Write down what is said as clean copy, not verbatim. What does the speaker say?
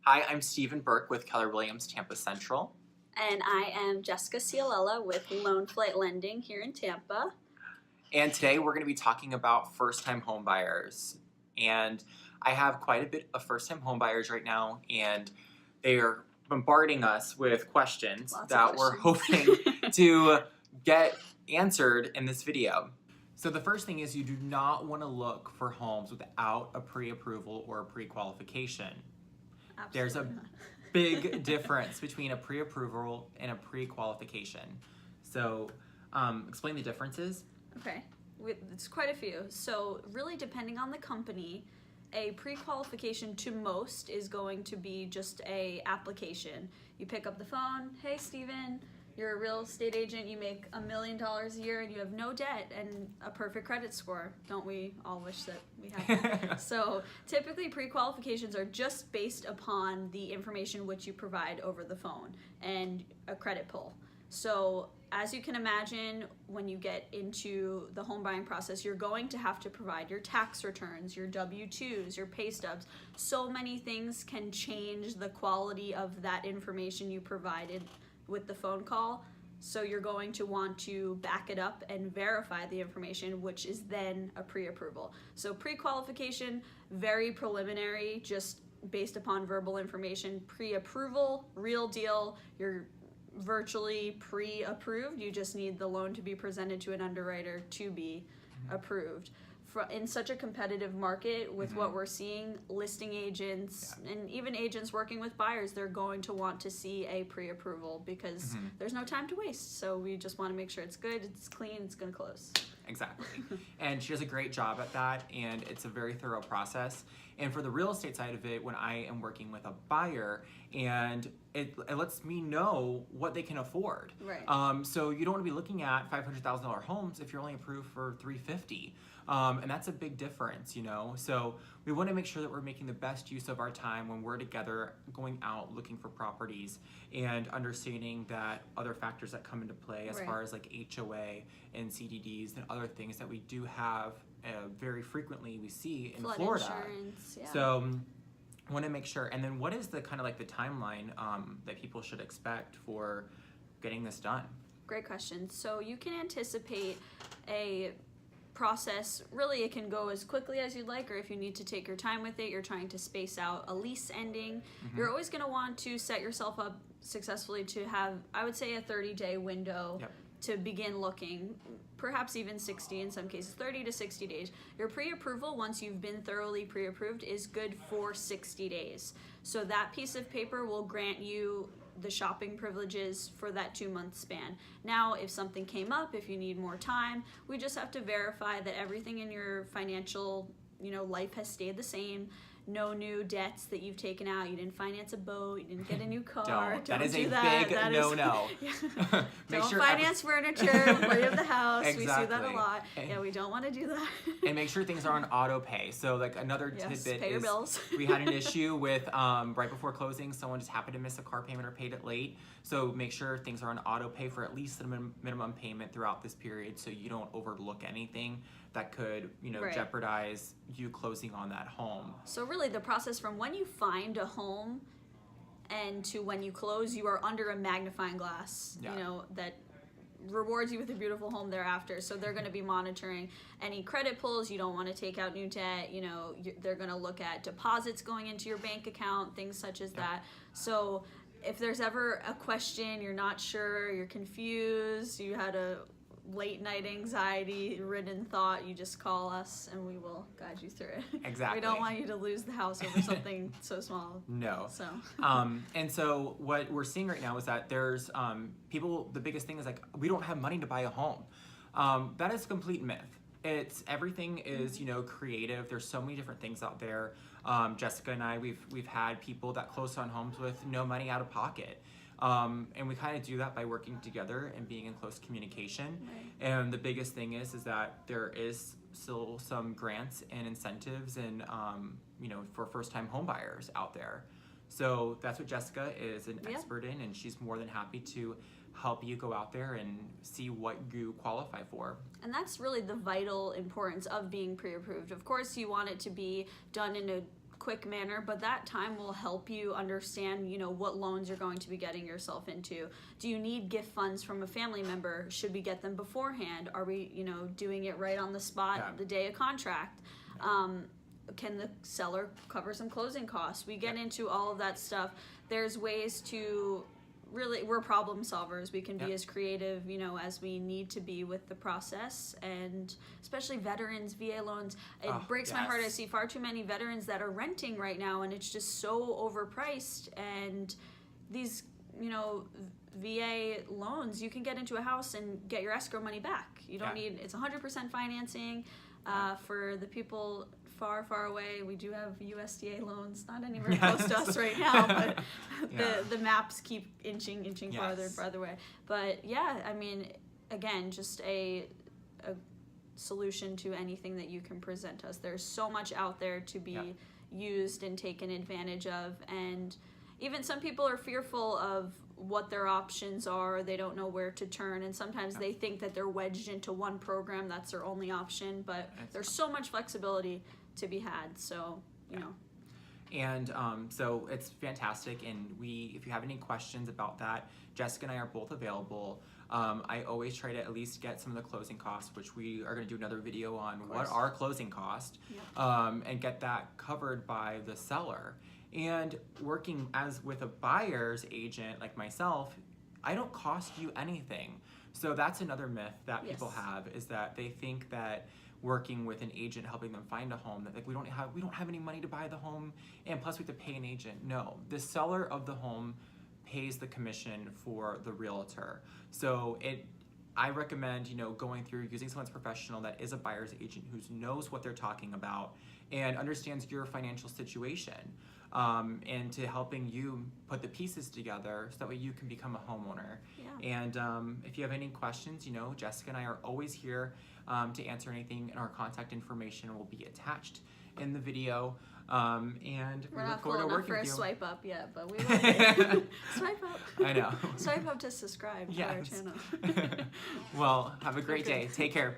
Hi, I'm Stephen Burke with Keller Williams Tampa Central. And I am Jessica Cialella with Loan Flight Lending here in Tampa. And today we're going to be talking about first-time home buyers. And I have quite a bit of first-time home buyers right now, and they are bombarding us with questions we're hoping to get answered in this video. So the first thing is you do not want to look for homes without a pre-approval or a pre-qualification. There's a big difference between a pre-approval and a pre-qualification. So explain the differences. Okay, it's quite a few. So really depending on the company, a pre-qualification to most is going to be just a application. You pick up the phone, hey Stephen, you're a real estate agent, you make $1 million a year and you have no debt and a perfect credit score. Don't we all wish that we had that? So typically pre-qualifications are just based upon the information which you provide over the phone and a credit pull. So as you can imagine, when you get into the home buying process, you're going to have to provide your tax returns, your W-2s, your pay stubs. So many things can change the quality of that information you provided with the phone call. So you're going to want to back it up and verify the information, which is then a pre-approval. So pre-qualification, very preliminary, just based upon verbal information. Pre-approval, real deal, you're virtually pre-approved. You just need the loan to be presented to an underwriter to be approved. In such a competitive market with what we're seeing, listing agents and even agents working with buyers, they're going to want to see a pre-approval because there's no time to waste. So we just want to make sure it's good, it's clean, it's going to close. Exactly. And she does a great job at that, and it's a very thorough process. And for the real estate side of it, when I am working with a buyer, and it lets me know what they can afford. Right. So you don't want to be looking at $500,000 homes if you're only approved for $350,000. And that's a big difference, you know? So we want to make sure that we're making the best use of our time when we're together going out looking for properties and understanding that other factors that come into play as far as like HOA and CDDs and other things that we do have very frequently we see in Flood Florida. Insurance, yeah. So I want to make sure. And then what is the kind of like the timeline that people should expect for getting this done? Great question. So you can anticipate a process. Really, it can go as quickly as you'd like, or if you need to take your time with it, you're trying to space out a lease ending. You're always going to want to set yourself up successfully to have, I would say, a 30-day window to begin looking, perhaps even 60 in some cases, 30 to 60 days. Your pre-approval, once you've been thoroughly pre-approved, is good for 60 days. So that piece of paper will grant you the shopping privileges for that 2-month span. Now, if something came up, if you need more time, we just have to verify that everything in your financial, life has stayed the same. No new debts that you've taken out. You didn't finance a boat. You didn't get a new car. That is a that. big no-no. Don't finance furniture before you have the house. Exactly. We see that a lot. Yeah, we don't want to do that. And make sure things are on auto pay. So like another tidbit pay your bills. We had an issue with right before closing, someone just happened to miss a car payment or paid it late. So make sure things are on auto pay for at least the minimum payment throughout this period, so you don't overlook anything that could, jeopardize you closing on that home. So really the process from when you find a home and to when you close, you are under a magnifying glass, that rewards you with a beautiful home thereafter. So they're going to be monitoring any credit pulls. You don't want to take out new debt. They're going to look at deposits going into your bank account, things such as that. So if there's ever a question, you're not sure, you're confused, you had a late night anxiety ridden thought, you just call us and we will guide you through it. Exactly. We don't want you to lose the house over something so small. No. So and so what we're seeing right now is that there's people, the biggest thing is like, we don't have money to buy a home. That is a complete myth. Everything is, creative. There's so many different things out there. Jessica and I, we've had people that close on homes with no money out of pocket. And we kind of do that by working together and being in close communication. Right. And the biggest thing is that there is still some grants and incentives and, for first-time home buyers out there. So that's what Jessica is an expert in, and she's more than happy to help you go out there and see what you qualify for. And that's really the vital importance of being pre-approved. Of course, you want it to be done in a quick manner, but that time will help you understand, you know, what loans you're going to be getting yourself into. Do you need gift funds from a family member? Should we get them beforehand? Are we, you know, doing it right on the spot the day of contract? Can the seller cover some closing costs? We get into all of that stuff. There's ways to really, we're problem solvers. We can be as creative, you know, as we need to be with the process, and especially veterans, VA loans. It breaks my heart. I see far too many veterans that are renting right now, and it's just so overpriced. And these, you know, VA loans, you can get into a house and get your escrow money back. You don't need, it's 100% financing. For the people far away, we do have USDA loans, not anywhere close to us right now, but the maps keep inching farther and farther away. But yeah, I mean, again, just a solution to anything that you can present us. There's so much out there to be used and taken advantage of, and even some people are fearful of what their options are. They don't know where to turn, and sometimes they think that they're wedged into one program, that's their only option, but there's so much flexibility to be had, so you know. And so it's fantastic, and if you have any questions about that, Jessica and I are both available. I always try to at least get some of the closing costs, which we are going to do another video on what are closing costs, and get that covered by the seller. And working as with a buyer's agent like myself, I don't cost you anything. So that's another myth that people have, is that they think that working with an agent helping them find a home, that like we don't have any money to buy the home, and plus we have to pay an agent. No, the seller of the home pays the commission for the realtor. So I recommend, you know, going through using someone's professional that is a buyer's agent who knows what they're talking about and understands your financial situation, and to helping you put the pieces together so that way you can become a homeowner. And if you have any questions, you know, Jessica and I are always here to answer anything, and our contact information will be attached in the video. And we're we not look forward cool to enough working for a with you. swipe up yet, but we will. Swipe up. I know. Swipe up to subscribe to our channel. Well, have a great day. Take care.